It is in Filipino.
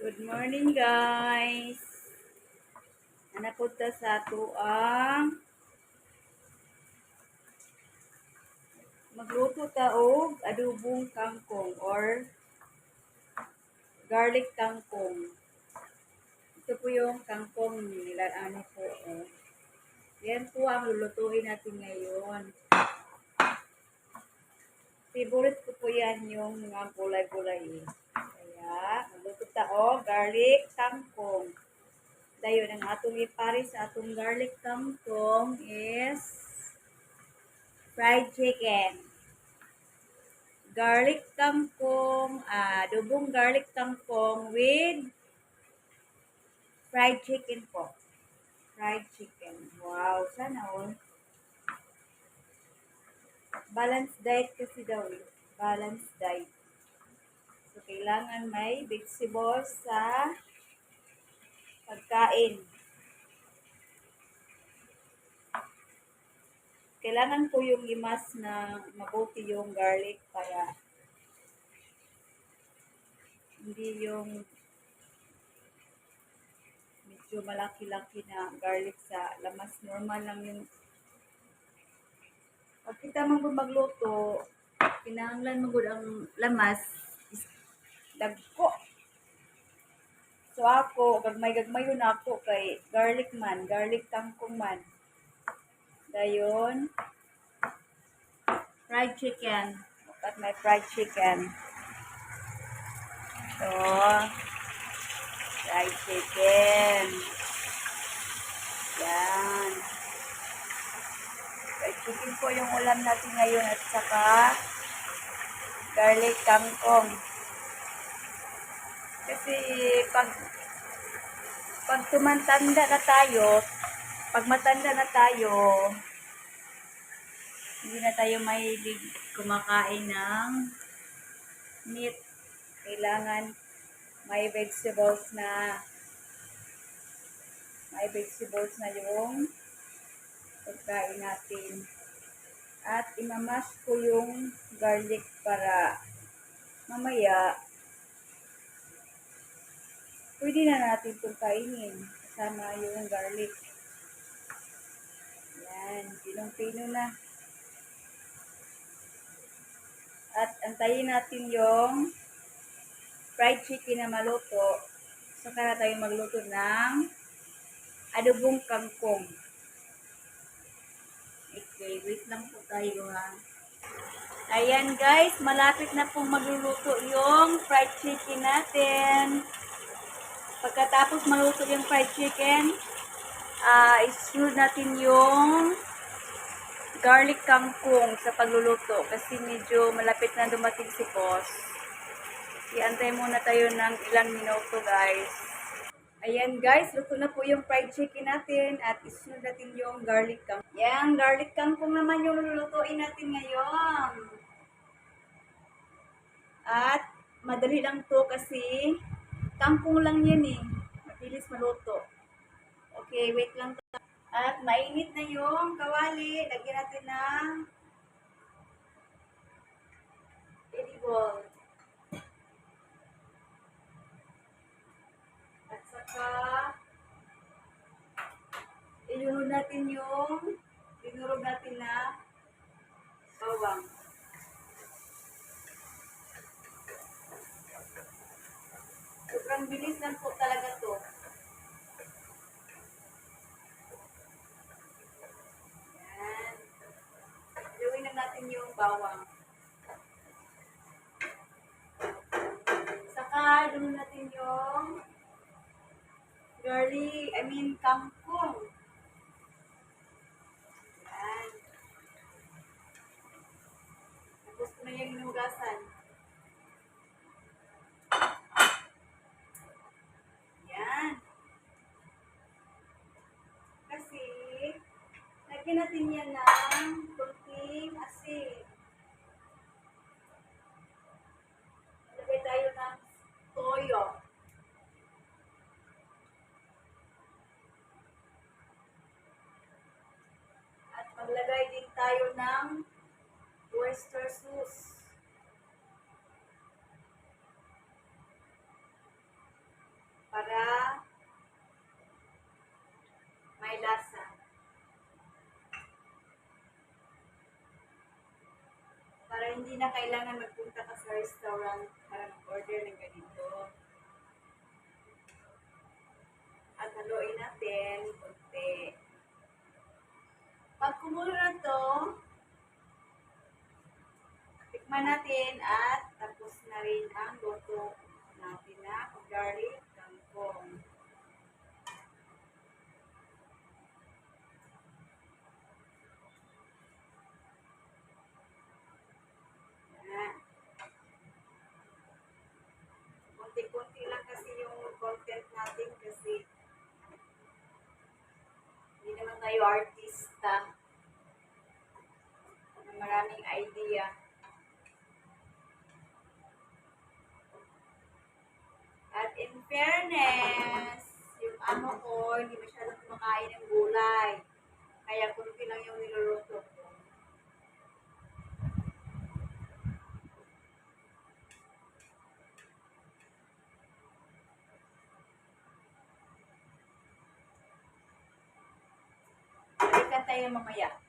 Good morning, guys. Napunta sa tuang magluto ta og adobong kangkong or garlic kangkong. Ito po yung kangkong nila, ano po. Yan po ang lulutuin natin ngayon. Favorite ko po yan yung mga gulay-gulay. Kaya, magluto ta og garlic kangkong. Dayon ang atong ipari sa atong garlic kangkong is fried chicken. Garlic kangkong, adobong garlic kangkong with fried chicken po. Fried chicken. Wow, sana all. Balanced diet kasi daw eh. Balanced diet. So, kailangan may vegetables sa pagkain. Kailangan po yung imas na mabuti yung garlic para hindi yung medyo malaki-laki na garlic sa lamas. Normal lang yung pag kita magluto, kinahanglan magud ang lamas is dagko. So ako, gagmay yun ako kay garlic kangkong man. Dayon, fried chicken. Look at my fried chicken. So, fried chicken. Yan. Fried chicken po yung ulam natin ngayon at saka garlic kangkong. Kasi pag tumantanda na tayo, pag matanda na tayo, hindi na tayo mahilig kumakain ng meat. Kailangan may vegetables na yung pagkain natin. At imamash ko yung garlic para mamaya pwede na natin itong kainin kasama yung garlic. Yan, pinong-pino na. At antayin natin yung fried chicken na maluto. Saka na tayo magluto ng adobong kangkong. Okay, wait lang po tayo ha. Ayan guys, malapit na pong magluluto yung fried chicken natin. Pagkatapos maluto yung fried chicken, isunod natin yung garlic kangkong sa pagluluto kasi medyo malapit na dumating si boss. Iantay muna tayo ng ilang minuto guys. Ayan guys, luto na po yung fried chicken natin at isunod natin yung garlic kangkong. Yan, garlic kangkong naman yung lulutuin natin ngayon. At madali lang to kasi kangkong lang yan eh. Mabilis maluto. Okay, wait lang. At mainit na yung kawali. Lagyan natin ng edible. At saka ilunod natin yung dinurog natin na bawang. Sobrang bilis lang po talaga to. Yan. Gawin na natin yung bawang. Saka ilunod natin yung kangkong. Yan. Tapos ko na yung inugasan. Yan. Kasi, lagyan natin yan ng kunting asin. Lagay tayo ng toyo. At maglagay din tayo ng oyster sauce. may lasa. Para hindi na kailangan magpunta ka sa restaurant para mag-order ng ganito. At haluin natin konti. Pag kumulo na to, tikman natin at tapos na rin ang luto natin na garlic kangkong. Yan. Kunti-kunti lang kasi yung content natin kasi hindi naman tayo artista na maraming idea. At in fairness, yung amo ko, hindi masyadong kumakain ng gulay. Kaya kunti lang yung niluluto ko. Balikan tayo mamaya.